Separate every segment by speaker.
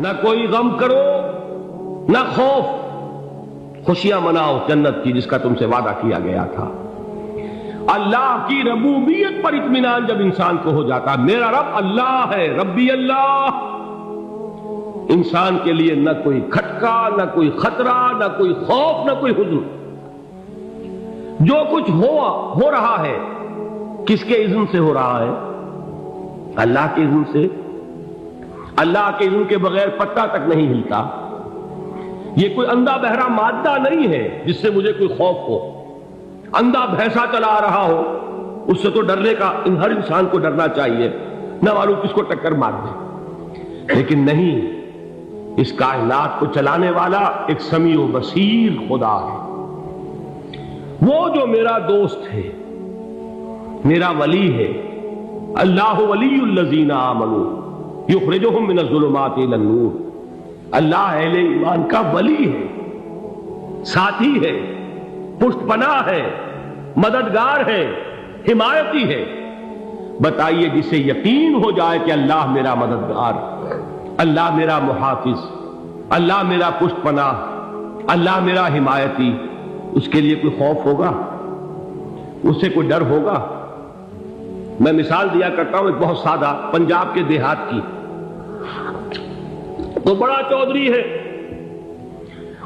Speaker 1: نہ کوئی غم کرو نہ خوف، خوشیاں مناؤ جنت کی جس کا تم سے وعدہ کیا گیا تھا۔ اللہ کی ربوبیت پر اطمینان جب انسان کو ہو جاتا، میرا رب اللہ ہے، ربی اللہ، انسان کے لیے نہ کوئی کھٹکا، نہ کوئی خطرہ، نہ کوئی خوف، نہ کوئی حزن۔ جو کچھ ہو رہا ہے کس کے اذن سے ہو رہا ہے؟ اللہ کے اذن سے۔ اللہ کے اذن کے بغیر پتا تک نہیں ہلتا۔ یہ کوئی اندھا بہرا مادہ نہیں ہے جس سے مجھے کوئی خوف ہو۔ اندھا بھینسا چلا رہا ہو اس سے تو ڈرنے کا ہر انسان کو ڈرنا چاہیے، نہ معلوم کس کو ٹکر مار دے، لیکن نہیں، اس کائنات کو چلانے والا ایک سمیع و بصیر خدا ہے۔ وہ جو میرا دوست ہے، میرا ولی ہے، اللہ ولی الذین آمنوا یخرجہم من الظلمات الی النور۔ اللہ اہل ایمان کا ولی ہے، ساتھی ہے، پشت پناہ ہے، مددگار ہے، حمایتی ہے۔ بتائیے جسے یقین ہو جائے کہ اللہ میرا مددگار، اللہ میرا محافظ، اللہ میرا پشت پناہ، اللہ میرا حمایتی، اس کے لیے کوئی خوف ہوگا؟ اس سے کوئی ڈر ہوگا؟ میں مثال دیا کرتا ہوں ایک بہت سادہ، پنجاب کے دیہات کی۔ تو بڑا چودھری ہے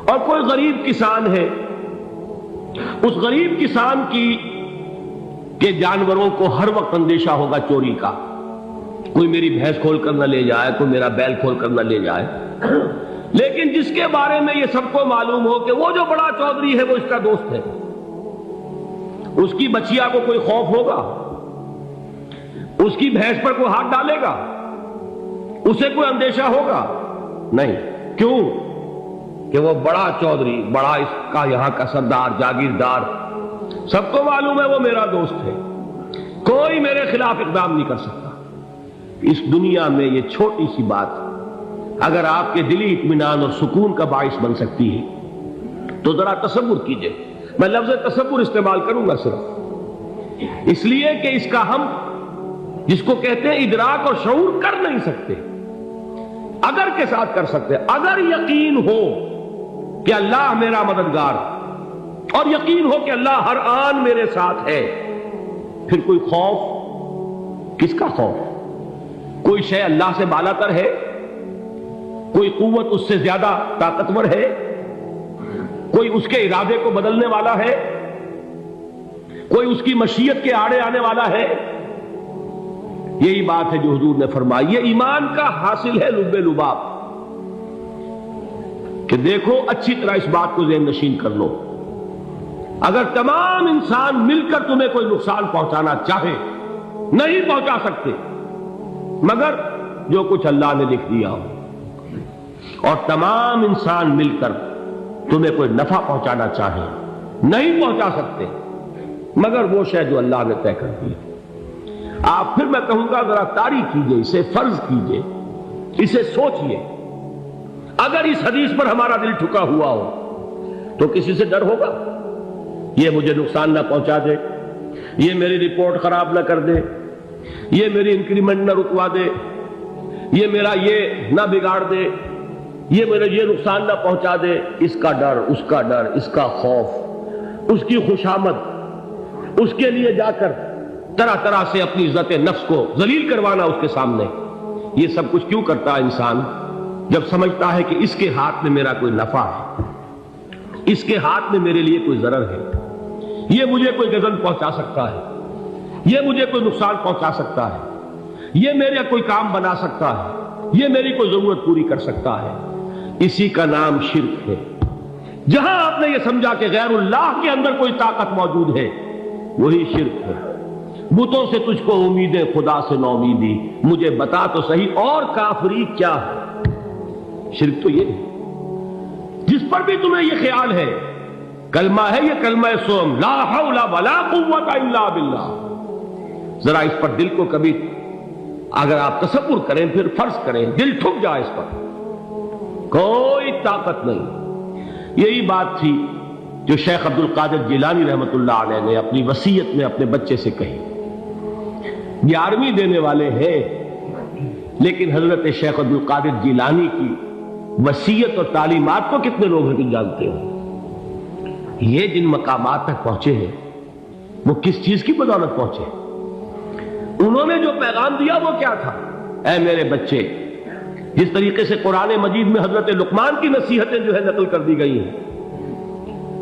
Speaker 1: اور کوئی غریب کسان ہے۔ اس غریب کسان کے جانوروں کو ہر وقت اندیشہ ہوگا چوری کا، کوئی میری بھینس کھول کر نہ لے جائے، کوئی میرا بیل کھول کر نہ لے جائے۔ لیکن جس کے بارے میں یہ سب کو معلوم ہو کہ وہ جو بڑا چودھری ہے وہ اس کا دوست ہے، اس کی بچیا کو کوئی خوف ہوگا؟ اس کی بھینس پر کوئی ہاتھ ڈالے گا؟ اسے کوئی اندیشہ ہوگا؟ نہیں۔ کیوں؟ کہ وہ بڑا چودھری، بڑا اس کا یہاں کا سردار، جاگیردار، سب کو معلوم ہے وہ میرا دوست ہے، کوئی میرے خلاف اقدام نہیں کر سکتا۔ اس دنیا میں یہ چھوٹی سی بات اگر آپ کے دلی اطمینان اور سکون کا باعث بن سکتی ہے تو ذرا تصور کیجئے۔ میں لفظ تصور استعمال کروں گا صرف اس لیے کہ اس کا ہم جس کو کہتے ہیں ادراک اور شعور کر نہیں سکتے، اگر کے ساتھ کر سکتے۔ اگر یقین ہو کہ اللہ میرا مددگار اور یقین ہو کہ اللہ ہر آن میرے ساتھ ہے، پھر کوئی خوف؟ کس کا خوف؟ کوئی شے اللہ سے بالا تر ہے؟ کوئی قوت اس سے زیادہ طاقتور ہے؟ کوئی اس کے ارادے کو بدلنے والا ہے؟ کوئی اس کی مشیت کے آڑے آنے والا ہے؟ یہی بات ہے جو حضور نے فرمائی، یہ ایمان کا حاصل ہے لب لباب، کہ دیکھو اچھی طرح اس بات کو ذہن نشین کر لو، اگر تمام انسان مل کر تمہیں کوئی نقصان پہنچانا چاہے نہیں پہنچا سکتے، مگر جو کچھ اللہ نے لکھ دیا ہو، اور تمام انسان مل کر تمہیں کوئی نفع پہنچانا چاہے نہیں پہنچا سکتے، مگر وہ شے جو اللہ نے طے کر دی۔ آپ پھر میں کہوں گا ذرا طاری کیجئے، اسے فرض کیجئے، اسے سوچئے۔ اگر اس حدیث پر ہمارا دل ٹھکا ہوا ہو تو کسی سے ڈر ہوگا؟ یہ مجھے نقصان نہ پہنچا دے، یہ میری رپورٹ خراب نہ کر دے، یہ میری انکریمنٹ نہ رکوا دے، یہ میرا یہ نہ بگاڑ دے، یہ میرے یہ نقصان نہ پہنچا دے۔ اس کا ڈر، اس کا ڈر، اس کا خوف، اس کی خوشامد، اس کے لیے جا کر طرح طرح سے اپنی عزت نفس کو ذلیل کروانا اس کے سامنے، یہ سب کچھ کیوں کرتا ہے انسان؟ جب سمجھتا ہے کہ اس کے ہاتھ میں میرا کوئی نفع ہے، اس کے ہاتھ میں میرے لیے کوئی ضرر ہے، یہ مجھے کوئی غضب پہنچا سکتا ہے، یہ مجھے کوئی نقصان پہنچا سکتا ہے، یہ میرا کوئی کام بنا سکتا ہے، یہ میری کوئی ضرورت پوری کر سکتا ہے، اسی کا نام شرک ہے۔ جہاں آپ نے یہ سمجھا کہ غیر اللہ کے اندر کوئی طاقت موجود ہے، وہی شرک ہے۔ بتوں سے تجھ کو امیدیں، خدا سے نو امیدی، مجھے بتا تو صحیح اور کافری کیا ہے؟ شرک تو یہ ہے۔ جس پر بھی تمہیں یہ خیال ہے، کلمہ ہے یہ کلمہ سوم، لا حول ولا قوت الا باللہ، ذرا اس پر دل کو کبھی اگر آپ تصور کریں، پھر فرض کریں، دل ٹھک جائے اس پر، کوئی طاقت نہیں۔ یہی بات تھی جو شیخ عبد القادر جیلانی رحمۃ اللہ علیہ نے اپنی وصیت میں اپنے بچے سے کہی۔ 11ویں دینے والے ہیں، لیکن حضرت شیخ عبد القادر جیلانی کی وصیت اور تعلیمات کو کتنے لوگ ہیں تم جانتے ہو؟ یہ جن مقامات تک پہنچے ہیں وہ کس چیز کی بدولت پہنچے؟ انہوں نے جو پیغام دیا وہ کیا تھا؟ اے میرے بچے، جس طریقے سے قرآن مجید میں حضرت لقمان کی نصیحتیں جو ہے نقل کر دی گئی ہیں،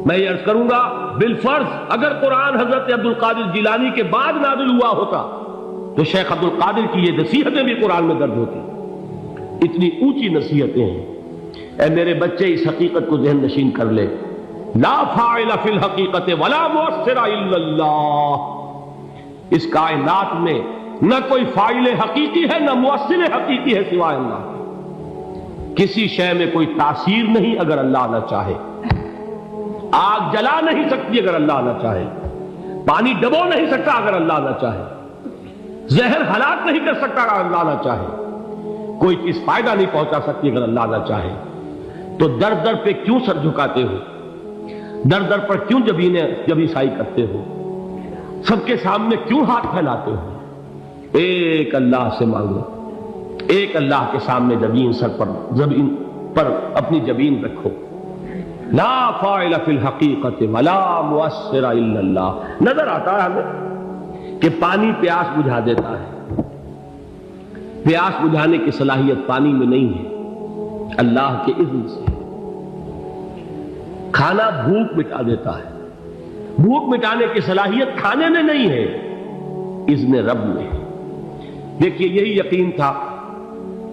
Speaker 1: میں یہ عرض کروں گا بالفرض اگر قرآن حضرت عبد القادر جیلانی کے بعد نازل ہوا ہوتا تو شیخ عبد القادر کی یہ نصیحتیں بھی قرآن میں درج ہوتی۔ اتنی اونچی نصیحتیں ہیں۔ اے میرے بچے، اس حقیقت کو ذہن نشین کر لے، لا فاعل فی الحقیقت ولا مؤثر الا اللہ۔ اس کائنات میں نہ کوئی فاعل حقیقی ہے نہ مؤثر حقیقی ہے سوائے اللہ۔ کسی شے میں کوئی تاثیر نہیں اگر اللہ نہ چاہے۔ آگ جلا نہیں سکتی اگر اللہ نہ چاہے، پانی ڈبو نہیں سکتا اگر اللہ نہ چاہے، زہر ہلاک نہیں کر سکتا اگر اللہ نہ چاہے، کوئی چیز فائدہ نہیں پہنچا سکتی اگر اللہ نہ چاہے۔ تو در در پہ کیوں سر جھکاتے ہو؟ در در پر کیوں جبیں سائی کرتے ہو؟ سب کے سامنے کیوں ہاتھ پھیلاتے ہو؟ ایک اللہ سے مانگو، ایک اللہ کے سامنے زمین پر اپنی جبین رکھو۔ لا فاعل فی الحقیقت ولا مؤثر الا اللہ۔ نظر آتا ہے ہمیں کہ پانی پیاس بجھا دیتا ہے، پیاس بجھانے کی صلاحیت پانی میں نہیں ہے، اللہ کے اذن سے۔ کھانا بھوک مٹا دیتا ہے، بھوک مٹانے کی صلاحیت کھانے میں نہیں ہے، اذن رب میں۔ دیکھیے یہی یقین تھا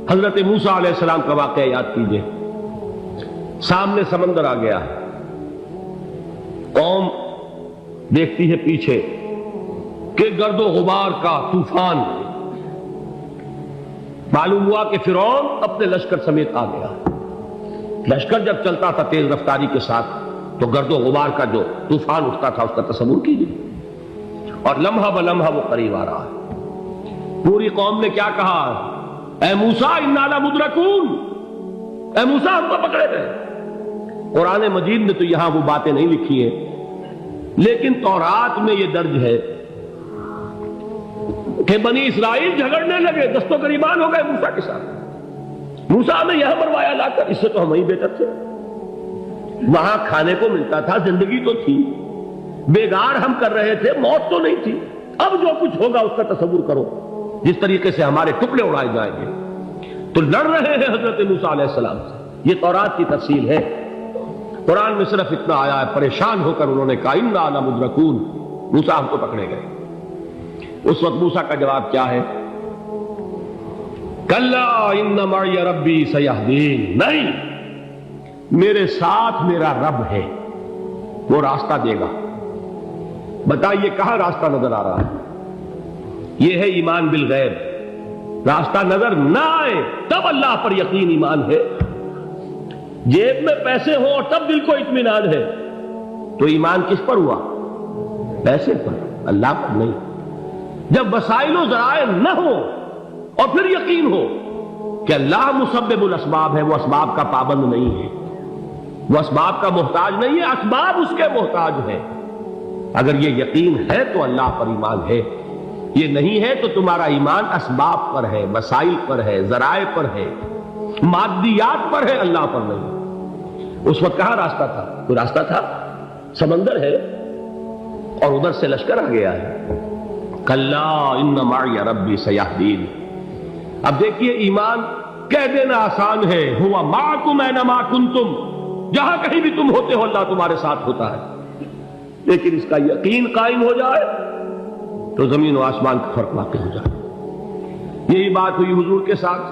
Speaker 1: حضرت موسیٰ علیہ السلام کا واقعہ یاد کیجئے۔ سامنے سمندر آ گیا ہے، قوم دیکھتی ہے پیچھے کہ گرد و غبار کا طوفان۔ معلوم ہوا کہ فرعون اپنے لشکر سمیت آ گیا۔ لشکر جب چلتا تھا تیز رفتاری کے ساتھ تو گرد و غبار کا جو طوفان اٹھتا تھا اس کا تصور کیجیے، اور لمحہ بلمحہ وہ قریب آ رہا ہے۔ پوری قوم نے کیا کہا؟ اے موسیٰ انا لمدرکون، اے موسیٰ ہم کو پکڑے گئے۔ قرآن مجید نے تو یہاں وہ باتیں نہیں لکھی ہیں، لیکن تورات میں یہ درج ہے کہ بنی اسرائیل جھگڑنے لگے، دست و گریبان ہو گئے موسیٰ کے ساتھ۔ موسیٰ نے یہاں مروایا لا کر، اس سے تو ہم ہی بہتر تھے، وہاں کھانے کو ملتا تھا، زندگی تو تھی، بیگار ہم کر رہے تھے، موت تو نہیں تھی۔ اب جو کچھ ہوگا اس کا تصور کرو، جس طریقے سے ہمارے ٹکڑے اڑائے جائیں گے۔ تو لڑ رہے ہیں حضرت موسیٰ علیہ السلام سے۔ یہ تورات کی تفصیل ہے، قرآن میں صرف اتنا آیا ہے، پریشان ہو کر انہوں نے کہا انا لمدرکون، موسیٰ ہم کو پکڑے گئے۔ اس وقت موسیٰ کا جواب کیا ہے؟ کلا ان معی ربی سیہدین، نہیں، میرے ساتھ میرا رب ہے، وہ راستہ دے گا۔ بتائیے کہاں راستہ نظر آ رہا ہے؟ یہ ہے ایمان بالغیب۔ راستہ نظر نہ آئے تب اللہ پر یقین ایمان ہے۔ جیب میں پیسے ہوں اور تب دل کو اطمینان ہے تو ایمان کس پر ہوا؟ پیسے پر، اللہ پر نہیں۔ جب وسائل و ذرائع نہ ہو اور پھر یقین ہو کہ اللہ مسبب الاسباب ہے، وہ اسباب کا پابند نہیں ہے، وہ اسباب کا محتاج نہیں ہے، اسباب اس کے محتاج ہے۔ اگر یہ یقین ہے تو اللہ پر ایمان ہے، یہ نہیں ہے تو تمہارا ایمان اسباب پر ہے، وسائل پر ہے، ذرائع پر ہے، مادیات پر ہے، اللہ پر نہیں۔ اس وقت کہاں راستہ تھا؟ کوئی راستہ تھا؟ سمندر ہے اور ادھر سے لشکر آ گیا ہے۔ کلا ان معی ربی سیہدین۔ اب دیکھیے ایمان کہہ دینا آسان ہے، ہوا معکم اینما کنتم، جہاں کہیں بھی تم ہوتے ہو اللہ تمہارے ساتھ ہوتا ہے، لیکن اس کا یقین قائم ہو جائے تو زمین و آسمان کا فرق واقع ہو جائے۔ یہی بات ہوئی حضور کے ساتھ۔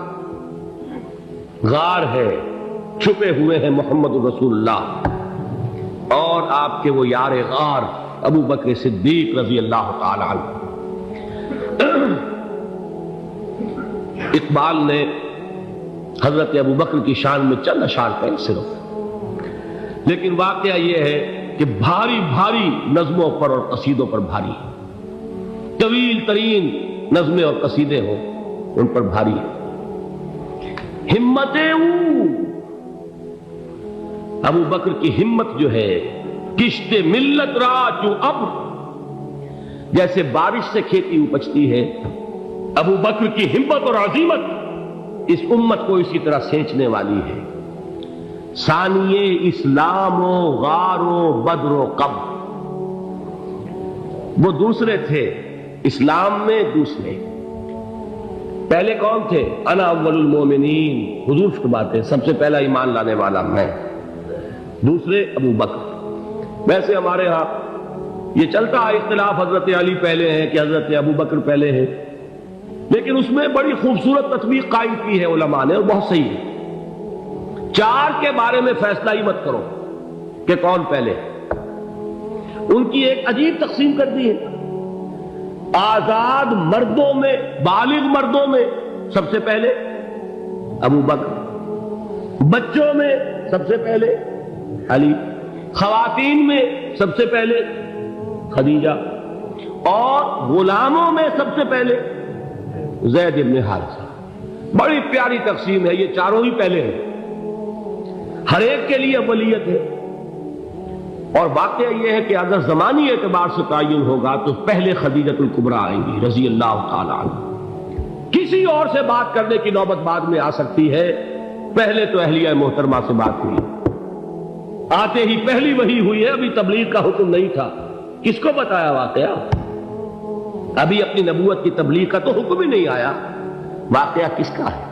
Speaker 1: غار ہے، چھپے ہوئے ہیں محمد رسول اللہ اور آپ کے وہ یار غار ابو بکر صدیق رضی اللہ تعالی عنہ۔ اقبال نے حضرت ابو بکر کی شان میں چند اشعار کہے صرف، لیکن واقعہ یہ ہے کہ بھاری بھاری نظموں پر اور قصیدوں پر بھاری ہے، طویل ترین نظمیں اور قصیدے ہوں ان پر بھاری ہے۔ ہمتیں ابو بکر کی ہمت جو ہے، کشت ملت را چوں ابر، جیسے بارش سے کھیتی اپجتی ہے، ابو بکر کی ہمت اور عزیمت اس امت کو اسی طرح سینچنے والی ہے۔ ثانیے اسلام و غار و بدر و قبر، وہ دوسرے تھے اسلام میں، دوسرے پہلے کون تھے؟ انا اول المومنین، حضور فرماتے سب سے پہلا ایمان لانے والا میں، دوسرے ابو بکر۔ ویسے ہمارے ہاں یہ چلتا ہے اختلاف، حضرت علی پہلے ہیں کہ حضرت ابو بکر پہلے ہیں، لیکن اس میں بڑی خوبصورت تطبیق قائم کی ہے علماء نے، اور بہت صحیح ہے۔ چار کے بارے میں فیصلہ ہی مت کرو کہ کون پہلے، ان کی ایک عجیب تقسیم کر دی ہے۔ آزاد مردوں میں، بالغ مردوں میں سب سے پہلے ابو بکر، بچوں میں سب سے پہلے علی، خواتین میں سب سے پہلے خدیجہ، اور غلاموں میں سب سے پہلے زید بن حارثہ۔ بڑی پیاری تقسیم ہے، یہ چاروں ہی پہلے ہیں، ہر ایک کے لیے اولیت ہے۔ اور واقعہ یہ ہے کہ اگر زمانی اعتبار سے تعین ہوگا تو پہلے خدیجۃ الکبریٰ آئیں گی رضی اللہ تعالی عنہ، کسی اور سے بات کرنے کی نوبت بعد میں آ سکتی ہے، پہلے تو اہلیہ محترمہ سے بات ہوئی، آتے ہی پہلی وحی ہوئی ہے، ابھی تبلیغ کا حکم نہیں تھا۔ کس کو بتایا واقعہ؟ ابھی اپنی نبوت کی تبلیغ کا تو حکم ہی نہیں آیا، واقعہ کس کا ہے؟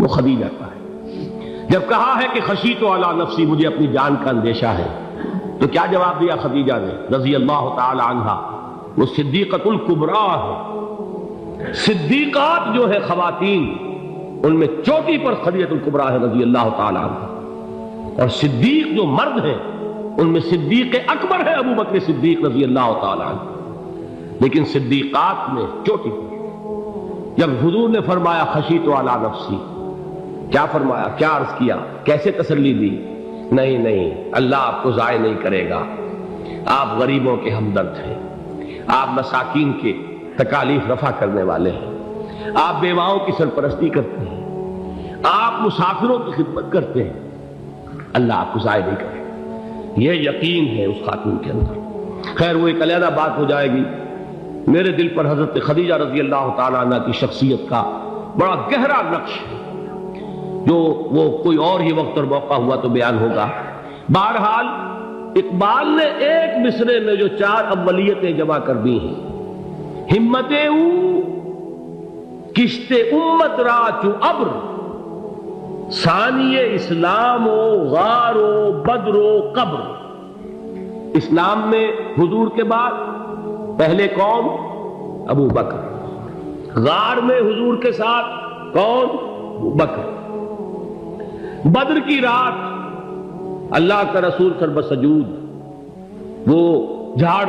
Speaker 1: وہ خدیجہ کا ہے۔ جب کہا ہے کہ خشیت علی نفسی، مجھے اپنی جان کا اندیشہ ہے، تو کیا جواب دیا خدیجہ نے رضی اللہ تعالی عنہا؟ وہ صدیقۃ الکبریٰ ہے، صدیقات جو ہے خواتین ان میں چوٹی پر خدیجۃ الکبریٰ ہے رضی اللہ تعالی عنہا، اور صدیق جو مرد ہیں ان میں صدیق اکبر ہے ابو بکر صدیق رضی اللہ تعالی عنہ، لیکن صدیقات میں چوٹی پر۔ جب حضور نے فرمایا خشیت علی نفسی، کیا فرمایا، کیا عرض کیا، کیسے تسلی دی؟ نہیں نہیں، اللہ آپ کو ضائع نہیں کرے گا، آپ غریبوں کے ہمدرد ہیں، آپ مساکین کے تکالیف رفع کرنے والے ہیں، آپ بیواؤں کی سرپرستی کرتے ہیں، آپ مسافروں کی خدمت کرتے ہیں، اللہ آپ کو ضائع نہیں کرے گا۔ یہ یقین ہے اس خاتون کے اندر۔ خیر وہ ایک علیحدہ بات ہو جائے گی۔ میرے دل پر حضرت خدیجہ رضی اللہ تعالیٰ عنہ کی شخصیت کا بڑا گہرا نقش ہے، جو وہ کوئی اور ہی وقت اور موقع ہوا تو بیان ہوگا۔ بہرحال اقبال نے ایک مصرے میں جو چار اولیتیں جمع کر دی ہیں، ہمتیں او کشت امت را چو ابر، ثانی اسلام و غار و بدر و قبر۔ اسلام میں حضور کے بعد پہلے کون؟ ابو بکر۔ غار میں حضور کے ساتھ کون؟ ابو بکر۔ بدر کی رات اللہ کا رسول سر سجود، وہ جھاڑ،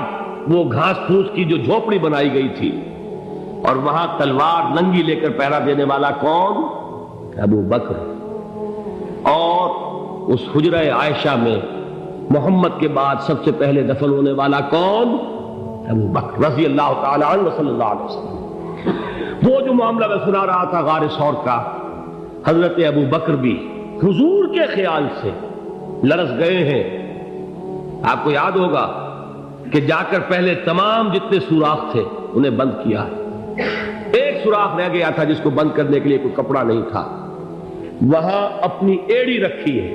Speaker 1: وہ گھاس پھوس کی جو جھوپڑی بنائی گئی تھی، اور وہاں تلوار ننگی لے کر پہرا دینے والا کون؟ ابو بکر۔ اور اس حجرہ عائشہ میں محمد کے بعد سب سے پہلے دفن ہونے والا کون؟ ابو بکر رضی اللہ تعالی عنہ صلی اللہ علیہ وسلم۔ وہ جو معاملہ میں سنا رہا تھا غار ثور کا، حضرت ابو بکر بھی حضور کے خیال سے لرز گئے ہیں۔ آپ کو یاد ہوگا کہ جا کر پہلے تمام جتنے سوراخ تھے انہیں بند کیا ہے، ایک سوراخ رہ گیا تھا جس کو بند کرنے کے لیے کوئی کپڑا نہیں تھا، وہاں اپنی ایڑی رکھی ہے،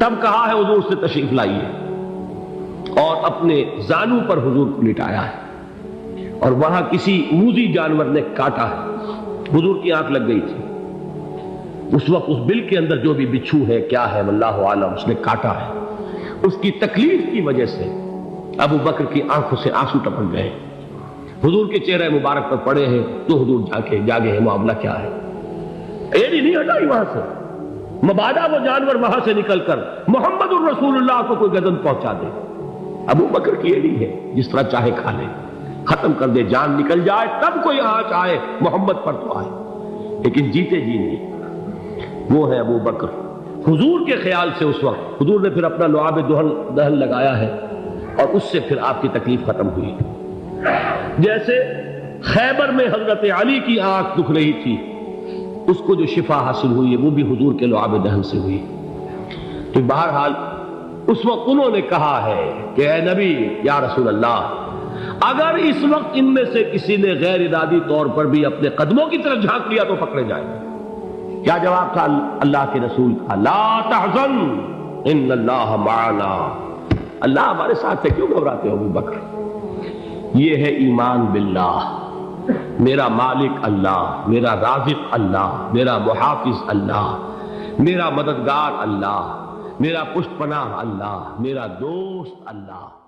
Speaker 1: تب کہا ہے حضور سے تشریف لائیے، اور اپنے زانو پر حضور کو لٹایا ہے، اور وہاں کسی موذی جانور نے کاٹا ہے، حضور کی آنکھ لگ گئی تھی، اس وقت اس بل کے اندر جو بھی بچھو ہے کیا ہے واللہ عالم، اس نے کاٹا ہے، اس کی تکلیف کی وجہ سے ابو بکر کی آنکھوں سے آنسو ٹپک گئے، حضور کے چہرے مبارک پر پڑے ہیں، تو حضور جاگے ہیں، معاملہ کیا ہے؟ ایڑی نہیں ہٹائی وہاں سے، مبادا وہ جانور وہاں سے نکل کر محمد الرسول اللہ کو کوئی گزن پہنچا دے، ابو بکر کی ایڑی ہے، جس طرح چاہے کھا لے، ختم کر دے، جان نکل جائے تب کوئی آنچ آئے، محمد پر تو آئے، لیکن جیتے جی نہیں۔ وہ ہے ابو بکر حضور کے خیال سے۔ اس وقت حضور نے پھر اپنا لعاب دہن لگایا ہے، اور اس سے پھر آپ کی تکلیف ختم ہوئی۔ جیسے خیبر میں حضرت علی کی آنکھ دکھ رہی تھی، اس کو جو شفا حاصل ہوئی ہے وہ بھی حضور کے لعاب دہن سے ہوئی۔ تو بہرحال اس وقت انہوں نے کہا ہے کہ اے نبی یا رسول اللہ، اگر اس وقت ان میں سے کسی نے غیر ارادی طور پر بھی اپنے قدموں کی طرف جھانک لیا تو پکڑے جائیں گے۔ کیا جواب تھا اللہ کے رسول کا؟ لا تحزن ان اللہ معنا، اللہ ہمارے ساتھ ہے، کیوں گھبراتے ہو ابو بکر؟ یہ ہے ایمان باللہ، میرا مالک اللہ، میرا رازق اللہ، میرا محافظ اللہ، میرا مددگار اللہ، میرا پشت پناہ اللہ، میرا دوست اللہ۔